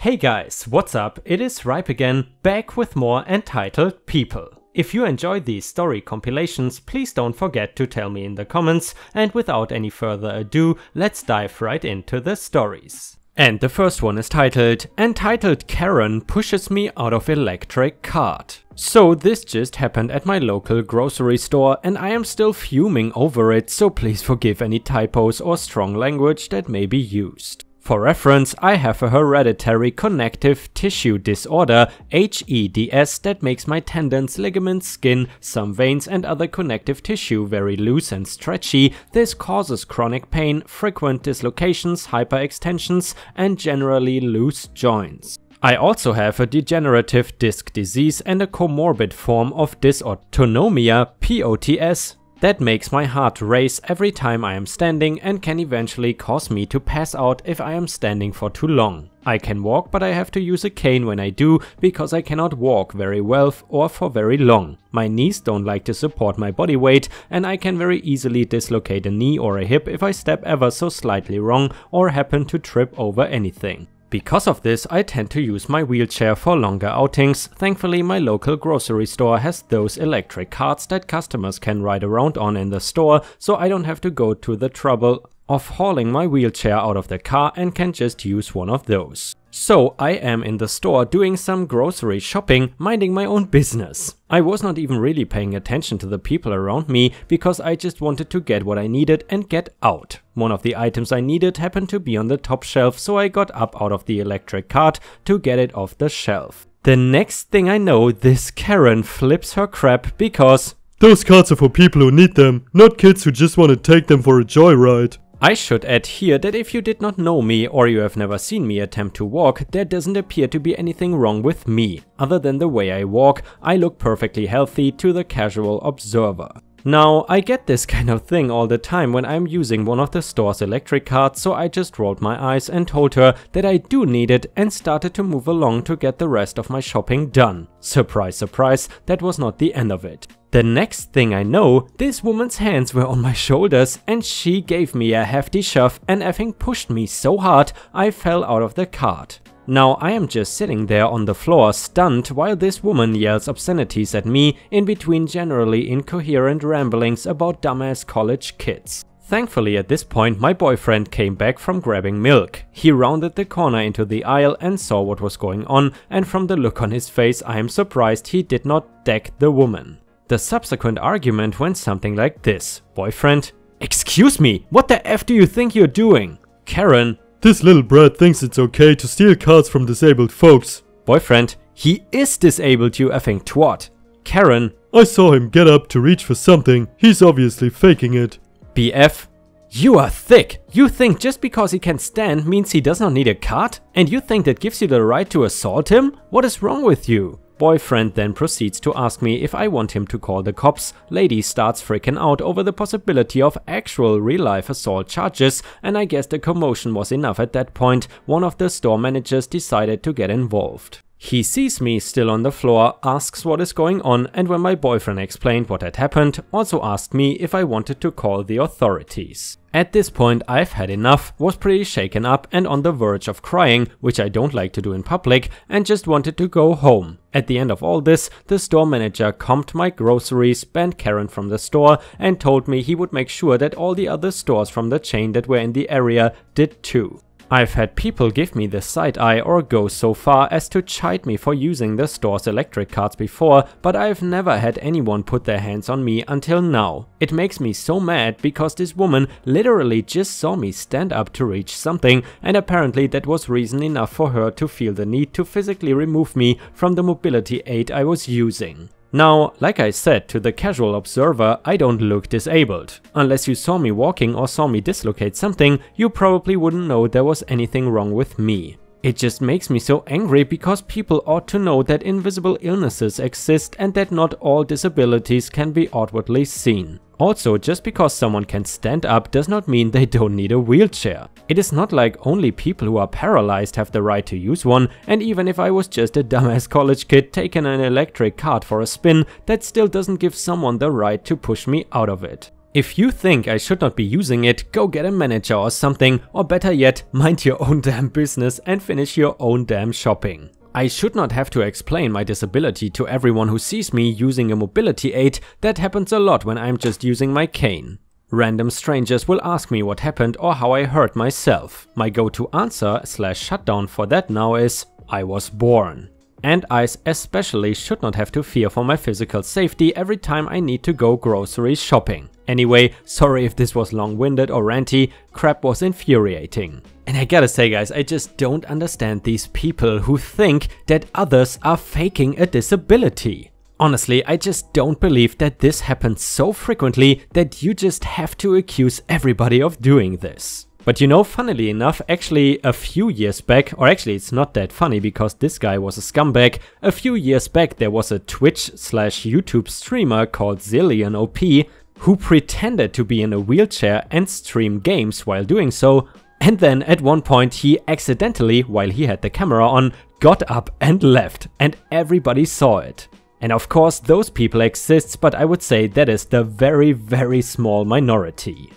Hey guys, what's up? It is Ripe again, back with more Entitled People. If you enjoyed these story compilations, please don't forget to tell me in the comments, and without any further ado, let's dive right into the stories. And the first one is titled, Entitled Karen Pushes Me Out of Electric Cart. So this just happened at my local grocery store and I am still fuming over it, so please forgive any typos or strong language that may be used. For reference, I have a hereditary connective tissue disorder, HEDS, that makes my tendons, ligaments, skin, some veins and other connective tissue very loose and stretchy. This causes chronic pain, frequent dislocations, hyperextensions and generally loose joints. I also have a degenerative disc disease and a comorbid form of dysautonomia, POTS, that makes my heart race every time I am standing and can eventually cause me to pass out if I am standing for too long. I can walk, but I have to use a cane when I do because I cannot walk very well or for very long. My knees don't like to support my body weight and I can very easily dislocate a knee or a hip if I step ever so slightly wrong or happen to trip over anything. Because of this, I tend to use my wheelchair for longer outings. Thankfully, my local grocery store has those electric carts that customers can ride around on in the store, so I don't have to go to the trouble of hauling my wheelchair out of the car and can just use one of those. So I am in the store doing some grocery shopping, minding my own business. I was not even really paying attention to the people around me because I just wanted to get what I needed and get out. One of the items I needed happened to be on the top shelf, so I got up out of the electric cart to get it off the shelf. The next thing I know, this Karen flips her crap because those carts are for people who need them, not kids who just want to take them for a joyride. I should add here that if you did not know me or you have never seen me attempt to walk, there doesn't appear to be anything wrong with me. Other than the way I walk, I look perfectly healthy to the casual observer. Now, I get this kind of thing all the time when I'm using one of the store's electric carts, so I just rolled my eyes and told her that I do need it and started to move along to get the rest of my shopping done. Surprise, surprise, that was not the end of it. The next thing I know, this woman's hands were on my shoulders and she gave me a hefty shove and effing pushed me so hard I fell out of the cart. Now I am just sitting there on the floor stunned while this woman yells obscenities at me in between generally incoherent ramblings about dumbass college kids. Thankfully at this point my boyfriend came back from grabbing milk. He rounded the corner into the aisle and saw what was going on, and from the look on his face I am surprised he did not deck the woman. The subsequent argument went something like this. Boyfriend: "Excuse me, what the F do you think you're doing?" Karen: "This little brat thinks it's okay to steal carts from disabled folks." Boyfriend: "He is disabled, you effing twat." Karen: "I saw him get up to reach for something, he's obviously faking it." BF: "You are thick. You think just because he can stand means he does not need a cart? And you think that gives you the right to assault him? What is wrong with you?" Boyfriend then proceeds to ask me if I want him to call the cops. Lady starts freaking out over the possibility of actual real-life assault charges, and I guess the commotion was enough at that point. One of the store managers decided to get involved. He sees me still on the floor, asks what is going on, and when my boyfriend explained what had happened, also asked me if I wanted to call the authorities. At this point I've had enough, was pretty shaken up and on the verge of crying, which I don't like to do in public, and just wanted to go home. At the end of all this, the store manager comped my groceries, banned Karen from the store, and told me he would make sure that all the other stores from the chain that were in the area did too. I've had people give me the side eye or go so far as to chide me for using the store's electric carts before, but I've never had anyone put their hands on me until now. It makes me so mad because this woman literally just saw me stand up to reach something, and apparently that was reason enough for her to feel the need to physically remove me from the mobility aid I was using. Now, like I said to the casual observer, I don't look disabled. Unless you saw me walking or saw me dislocate something, you probably wouldn't know there was anything wrong with me. It just makes me so angry because people ought to know that invisible illnesses exist and that not all disabilities can be outwardly seen. Also, just because someone can stand up does not mean they don't need a wheelchair. It is not like only people who are paralyzed have the right to use one, and even if I was just a dumbass college kid taking an electric cart for a spin, that still doesn't give someone the right to push me out of it. If you think I should not be using it, go get a manager or something, or better yet, mind your own damn business and finish your own damn shopping. I should not have to explain my disability to everyone who sees me using a mobility aid. That happens a lot when I'm just using my cane. Random strangers will ask me what happened or how I hurt myself. My go-to answer / shutdown for that now is, I was born. And I especially should not have to fear for my physical safety every time I need to go grocery shopping. Anyway, sorry if this was long-winded or ranty, crap was infuriating. And I gotta say guys, I just don't understand these people who think that others are faking a disability. Honestly, I just don't believe that this happens so frequently that you just have to accuse everybody of doing this. But you know, funnily enough, actually a few years back, or actually it's not that funny because this guy was a scumbag, a few years back there was a Twitch / YouTube streamer called ZillionOP who pretended to be in a wheelchair and stream games while doing so, and then at one point he accidentally, while he had the camera on, got up and left, and everybody saw it. And of course those people exist, but I would say that is the very small minority.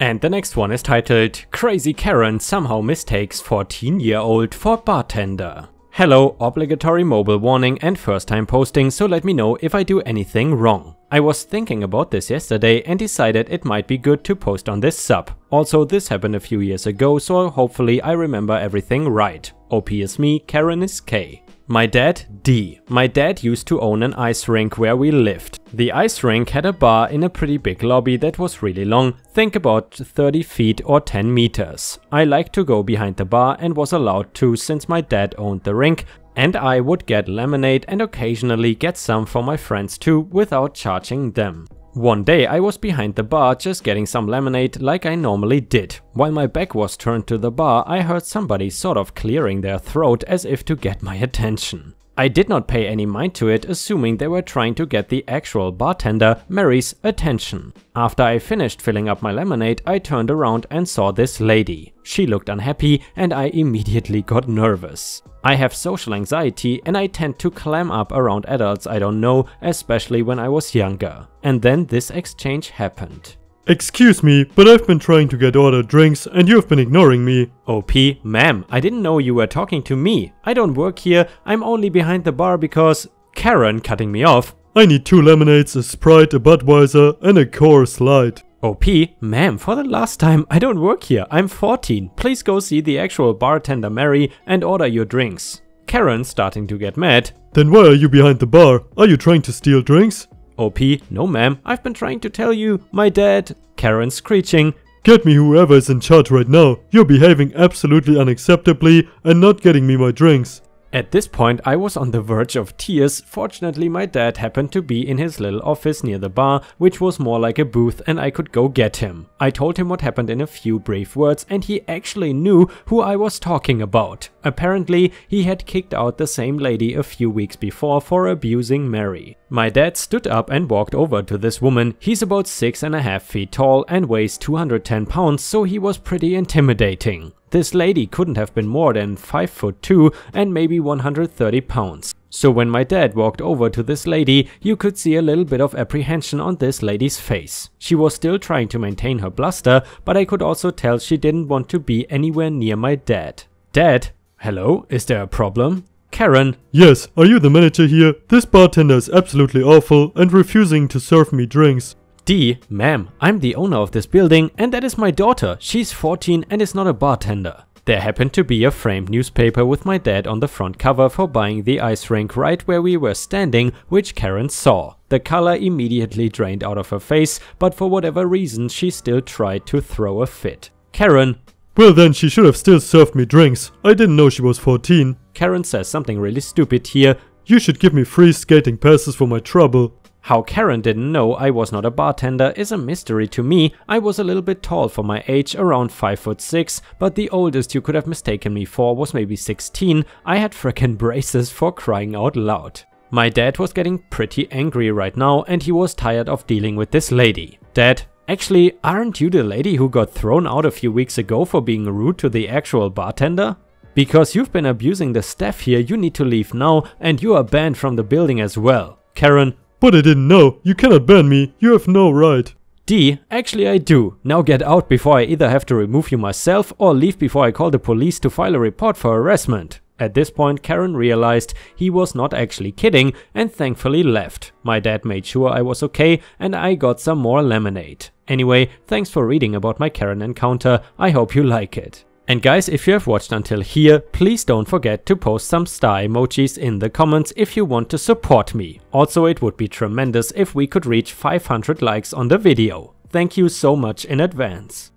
And the next one is titled, Crazy Karen somehow mistakes 14-year-old for bartender. Hello, obligatory mobile warning and first time posting, so let me know if I do anything wrong. I was thinking about this yesterday and decided it might be good to post on this sub. Also, this happened a few years ago, so hopefully I remember everything right. OP is me, Karen is K. My dad, D. My dad used to own an ice rink where we lived. The ice rink had a bar in a pretty big lobby that was really long, think about 30 feet or 10 meters. I liked to go behind the bar and was allowed to since my dad owned the rink, and I would get lemonade and occasionally get some for my friends too without charging them. One day I was behind the bar just getting some lemonade like I normally did. While my back was turned to the bar, I heard somebody sort of clearing their throat as if to get my attention. I did not pay any mind to it, assuming they were trying to get the actual bartender, Mary's, attention. After I finished filling up my lemonade, I turned around and saw this lady. She looked unhappy and I immediately got nervous. I have social anxiety and I tend to clam up around adults I don't know, especially when I was younger. And then this exchange happened. Excuse me, but I've been trying to get ordered drinks and you've been ignoring me. OP, ma'am, I didn't know you were talking to me. I don't work here, I'm only behind the bar because… Karen cutting me off. I need 2 lemonades, a Sprite, a Budweiser and a Coors Light. OP, ma'am, for the last time, I don't work here, I'm 14. Please go see the actual bartender Mary and order your drinks. Karen starting to get mad. Then why are you behind the bar? Are you trying to steal drinks? OP, no ma'am, I've been trying to tell you, my dad… Karen screeching. Get me whoever is in charge right now. You're behaving absolutely unacceptably and not getting me my drinks. At this point I was on the verge of tears. Fortunately my dad happened to be in his little office near the bar, which was more like a booth, and I could go get him. I told him what happened in a few brief words and he actually knew who I was talking about. Apparently he had kicked out the same lady a few weeks before for abusing Mary. My dad stood up and walked over to this woman. He's about 6.5 feet tall and weighs 210 pounds, so he was pretty intimidating. This lady couldn't have been more than 5'2" and maybe 130 pounds. So when my dad walked over to this lady, you could see a little bit of apprehension on this lady's face. She was still trying to maintain her bluster, but I could also tell she didn't want to be anywhere near my dad. Dad? Hello? Is there a problem? Karen? Yes, are you the manager here? This bartender is absolutely awful and refusing to serve me drinks. D, ma'am, I'm the owner of this building and that is my daughter. She's 14 and is not a bartender. There happened to be a framed newspaper with my dad on the front cover for buying the ice rink right where we were standing, which Karen saw. The color immediately drained out of her face, but for whatever reason she still tried to throw a fit. Karen. Well then she should have still served me drinks. I didn't know she was 14. Karen says something really stupid here. You should give me free skating passes for my trouble. How Karen didn't know I was not a bartender is a mystery to me. I was a little bit tall for my age, around 5'6", but the oldest you could have mistaken me for was maybe 16. I had frickin' braces, for crying out loud. My dad was getting pretty angry right now and he was tired of dealing with this lady. Dad, actually, aren't you the lady who got thrown out a few weeks ago for being rude to the actual bartender? Because you've been abusing the staff here, you need to leave now and you are banned from the building as well. Karen. But I didn't know. You cannot ban me. You have no right. D. Actually I do. Now get out before I either have to remove you myself or leave before I call the police to file a report for harassment. At this point Karen realized he was not actually kidding and thankfully left. My dad made sure I was okay and I got some more lemonade. Anyway, thanks for reading about my Karen encounter. I hope you like it. And guys, if you have watched until here, please don't forget to post some star emojis in the comments if you want to support me. Also, it would be tremendous if we could reach 500 likes on the video. Thank you so much in advance.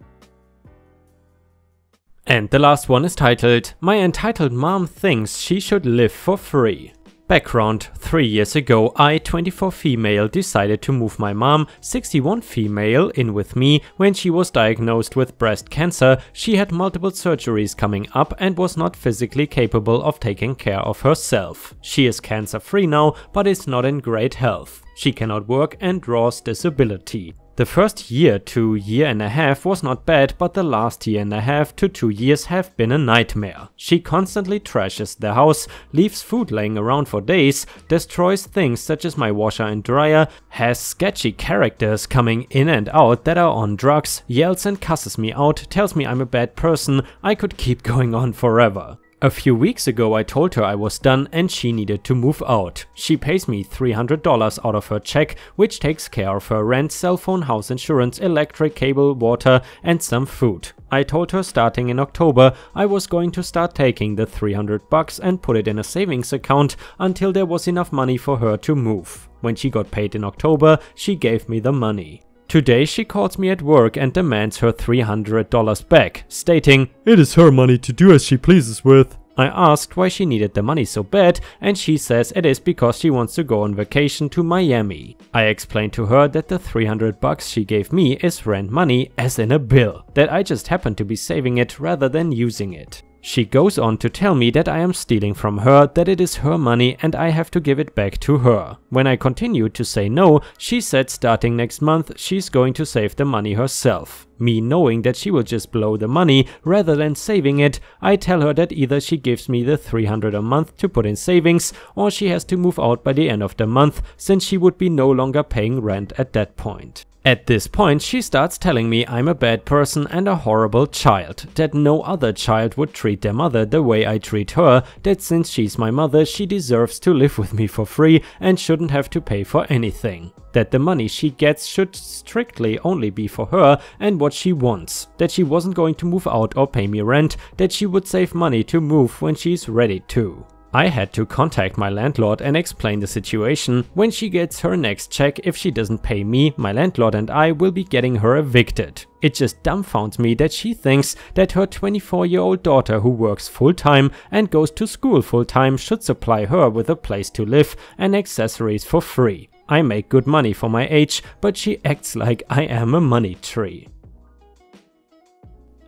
And the last one is titled, My entitled mom thinks she should live for free. Background: 3 years ago, I, 24 female, decided to move my mom, 61 female, in with me when she was diagnosed with breast cancer. She had multiple surgeries coming up and was not physically capable of taking care of herself. She is cancer free now, but is not in great health. She cannot work and draws disability. The first year to year and a half was not bad, but the last year and a half to 2 years have been a nightmare. She constantly trashes the house, leaves food laying around for days, destroys things such as my washer and dryer, has sketchy characters coming in and out that are on drugs, yells and cusses me out, tells me I'm a bad person. I could keep going on forever. A few weeks ago I told her I was done and she needed to move out. She pays me $300 out of her check, which takes care of her rent, cell phone, house insurance, electric, cable, water and some food. I told her starting in October I was going to start taking the $300 and put it in a savings account until there was enough money for her to move. When she got paid in October, she gave me the money. Today she calls me at work and demands her $300 back, stating, It is her money to do as she pleases with. I asked why she needed the money so bad and she says it is because she wants to go on vacation to Miami. I explained to her that the $300 she gave me is rent money, as in a bill, that I just happen to be saving it rather than using it. She goes on to tell me that I am stealing from her, that it is her money and I have to give it back to her. When I continued to say no, she said starting next month she's going to save the money herself. Me knowing that she will just blow the money rather than saving it, I tell her that either she gives me the $300 a month to put in savings or she has to move out by the end of the month, since she would be no longer paying rent at that point. At this point she starts telling me I'm a bad person and a horrible child, that no other child would treat their mother the way I treat her, that since she's my mother she deserves to live with me for free and shouldn't have to pay for anything, that the money she gets should strictly only be for her and what she wants, that she wasn't going to move out or pay me rent, that she would save money to move when she's ready to. I had to contact my landlord and explain the situation. When she gets her next check, if she doesn't pay me, my landlord and I will be getting her evicted. It just dumbfounds me that she thinks that her 24-year-old daughter who works full-time and goes to school full-time should supply her with a place to live and accessories for free. I make good money for my age, but she acts like I am a money tree.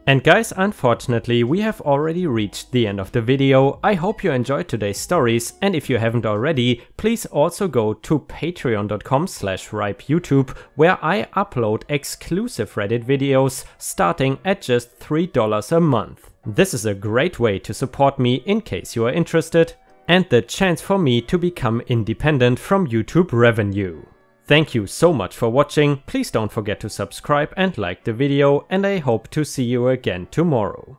And guys, unfortunately we have already reached the end of the video. I hope you enjoyed today's stories, and if you haven't already, please also go to patreon.com/ripeyoutube, where I upload exclusive Reddit videos starting at just $3 a month. This is a great way to support me in case you are interested, and the chance for me to become independent from YouTube revenue. Thank you so much for watching. Please don't forget to subscribe and like the video, and I hope to see you again tomorrow.